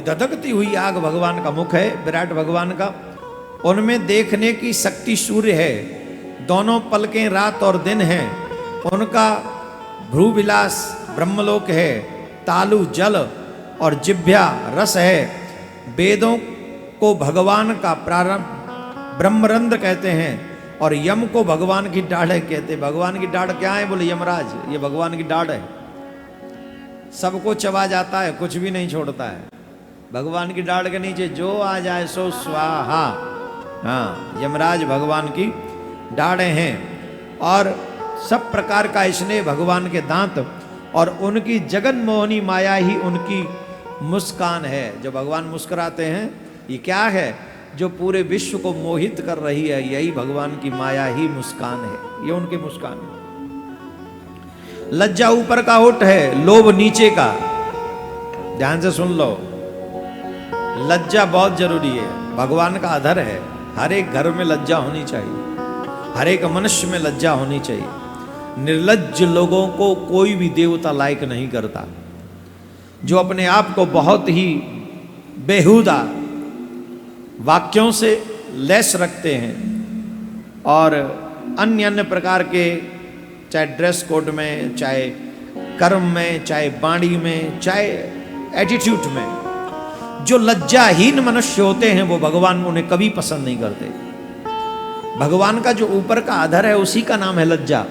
धधकती हुई आग भगवान का मुख है, विराट भगवान का। उनमें देखने की शक्ति सूर्य है, दोनों पलकें रात और दिन हैं। उनका भ्रूविलास ब्रह्मलोक है, तालु जल और जिह्वा रस है। वेदों को भगवान का प्रारंभ ब्रह्मरंध्र कहते हैं और यम को भगवान की डाढ़ कहते हैं। भगवान की डाढ़ क्या है? बोले यमराज, ये भगवान की डाढ़ है। सबको चबा जाता है, कुछ भी नहीं छोड़ता है। भगवान की डाढ़ के नीचे जो आ जाए सो स्वाहा। हाँ, यमराज भगवान की डाढ़ें हैं। और सब प्रकार का स्नेह भगवान के दांत और उनकी जगन मोहनी माया ही उनकी मुस्कान है। जो भगवान मुस्कुराते हैं, ये क्या है? जो पूरे विश्व को मोहित कर रही है, यही भगवान की माया ही मुस्कान है। ये उनकी मुस्कान है। लज्जा ऊपर का होठ है, लोभ नीचे का। ध्यान से सुन लो, लज्जा बहुत जरूरी है। भगवान का अधर है। हर एक घर में लज्जा होनी चाहिए, हर एक मनुष्य में लज्जा होनी चाहिए। निर्लज्ज लोगों को कोई भी देवता लायक नहीं करता। जो अपने आप को बहुत ही बेहुदा वाक्यों से लैस रखते हैं और अन्य अन्य प्रकार के, चाहे ड्रेस कोड में, चाहे कर्म में, चाहे वाणी में, चाहे एटीट्यूड में, जो लज्जाहीन मनुष्य होते हैं वो भगवान उन्हें कभी पसंद नहीं करते। भगवान का जो ऊपर का अधर है उसी का नाम है लज्जा,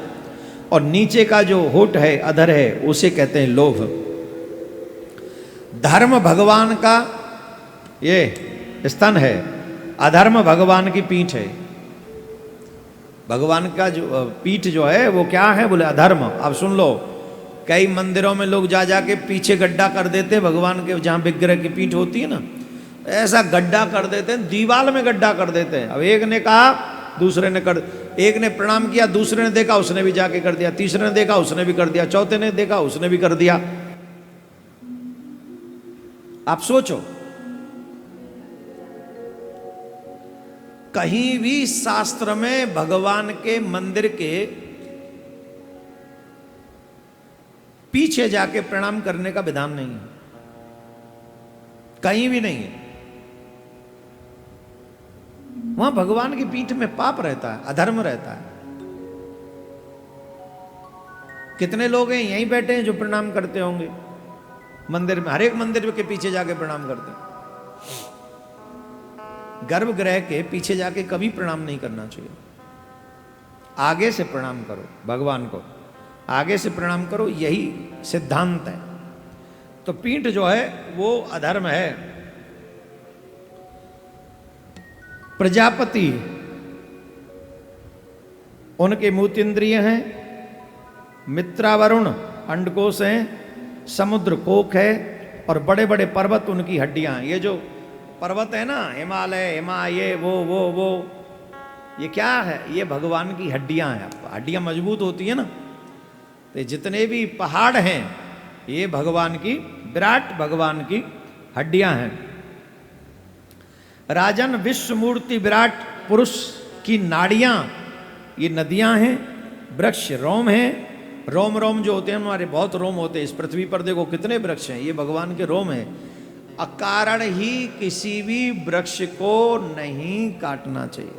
और नीचे का जो होठ है, अधर है, उसे कहते हैं लोभ। धर्म भगवान का ये स्तन है, अधर्म भगवान की पीठ है। भगवान का जो पीठ जो है वो क्या है? बोले अधर्म। अब सुन लो, कई मंदिरों में लोग जा जाके पीछे गड्ढा कर देते हैं भगवान के, जहाँ विग्रह की पीठ होती है ना, ऐसा गड्ढा कर देते हैं, दीवाल में गड्ढा कर देते हैं। अब एक ने कहा, दूसरे ने कर, एक ने प्रणाम किया, दूसरे ने देखा, उसने भी जाके कर दिया, तीसरे ने देखा, उसने भी कर दिया, चौथे ने देखा, उसने भी कर दिया। आप सोचो, कहीं भी शास्त्र में भगवान के मंदिर के पीछे जाके प्रणाम करने का विधान नहीं है, कहीं भी नहीं है। वहां भगवान की पीठ में पाप रहता है, अधर्म रहता है। कितने लोग हैं यहीं बैठे हैं जो प्रणाम करते होंगे मंदिर में, हर एक मंदिर के पीछे जाके प्रणाम करते हैं। गर्भगृह के पीछे जाके कभी प्रणाम नहीं करना चाहिए। आगे से प्रणाम करो भगवान को, आगे से प्रणाम करो, यही सिद्धांत है। तो पीठ जो है वो अधर्म है। प्रजापति उनके मूतेंद्रिय हैं, मित्रावरुण अंडकोश हैं, समुद्र कोक है, और बड़े बड़े पर्वत उनकी हड्डियां हैं। ये जो पर्वत है ना, हिमालय, हिमालय, वो ये क्या है? ये भगवान की हड्डियां हैं। हड्डियां मजबूत होती है ना, तो जितने भी पहाड़ हैं ये भगवान की, विराट भगवान की हड्डियां हैं। राजन विश्व मूर्ति विराट पुरुष की नाड़ियां ये नदियां हैं। वृक्ष रोम हैं, रोम रोम जो होते हैं हमारे, बहुत रोम होते हैं। इस पृथ्वी पर देखो कितने वृक्ष हैं, ये भगवान के रोम हैं। अकारण ही किसी भी वृक्ष को नहीं काटना चाहिए।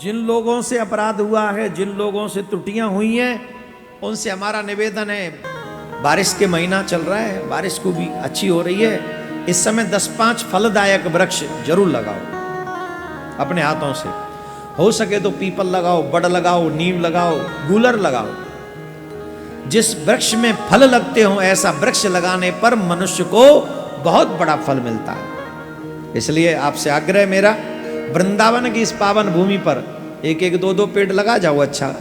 जिन लोगों से अपराध हुआ है, जिन लोगों से त्रुटियां हुई हैं, उनसे हमारा निवेदन है, बारिश के महीना चल रहा है, बारिश को भी अच्छी हो रही है, इस समय 10-5 फलदायक वृक्ष जरूर लगाओ अपने हाथों से। हो सके तो पीपल लगाओ, बड़ लगाओ, नीम लगाओ, गूलर लगाओ। जिस वृक्ष में फल लगते हो ऐसा वृक्ष लगाने पर मनुष्य को बहुत बड़ा फल मिलता है। इसलिए आपसे आग्रह मेरा, वृंदावन की इस पावन भूमि पर 1-1, 2-2 पेड़ लगा जाओ। अच्छा,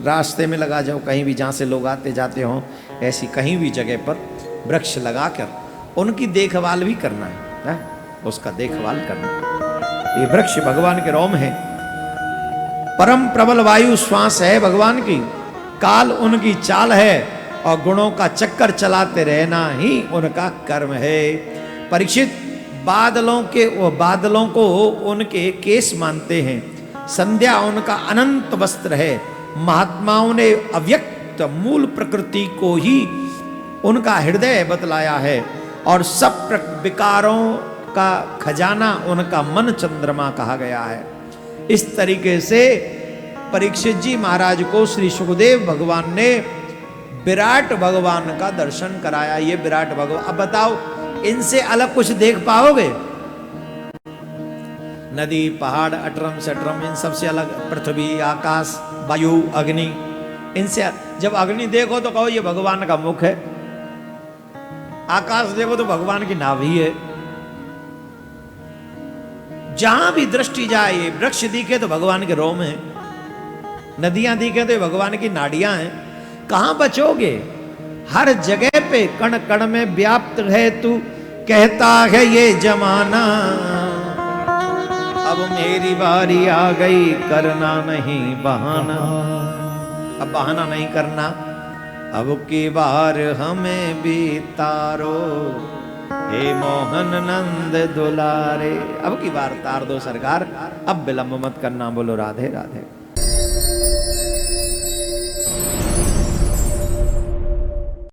रास्ते में लगा जाओ, कहीं भी जहाँ से लोग आते जाते हों, ऐसी कहीं भी जगह पर वृक्ष लगाकर उनकी देखभाल भी करना है, उसका देखभाल करना। ये वृक्ष भगवान के रोम है। परम प्रबल वायु श्वास है भगवान की, काल उनकी चाल है, और गुणों का चक्कर चलाते रहना ही उनका कर्म है। परीक्षित बादलों को उनके केस मानते हैं, संध्या उनका अनंत वस्त्र है। महात्माओं ने अव्यक्त मूल प्रकृति को ही उनका हृदय बतलाया है, और सब विकारों का खजाना उनका मन चंद्रमा कहा गया है। इस तरीके से परीक्षित जी महाराज को श्री सुखदेव भगवान ने विराट भगवान का दर्शन कराया। ये विराट भगवान, अब बताओ इनसे अलग कुछ देख पाओगे? नदी, पहाड़, अटरम सटरम, इन सबसे अलग पृथ्वी, आकाश, वायु, अग्नि, इनसे जब अग्नि देखो तो कहो ये भगवान का मुख है, आकाश देखो तो भगवान की नाभि है। जहां भी दृष्टि जाए, वृक्ष दिखे तो भगवान के रोम है, नदियां दिखे तो भगवान की नाड़ियां हैं। कहां बचोगे? हर जगह पे कण कण में व्याप्त है तू, कहता है ये जमाना अब मेरी बारी आ गई, करना नहीं बहाना। अब बहाना नहीं करना, अब की बार हमें भी तारो, हे मोहन नंद दुलारे। अब की बार तार दो सरकार, अब विलंब मत करना। बोलो राधे राधे।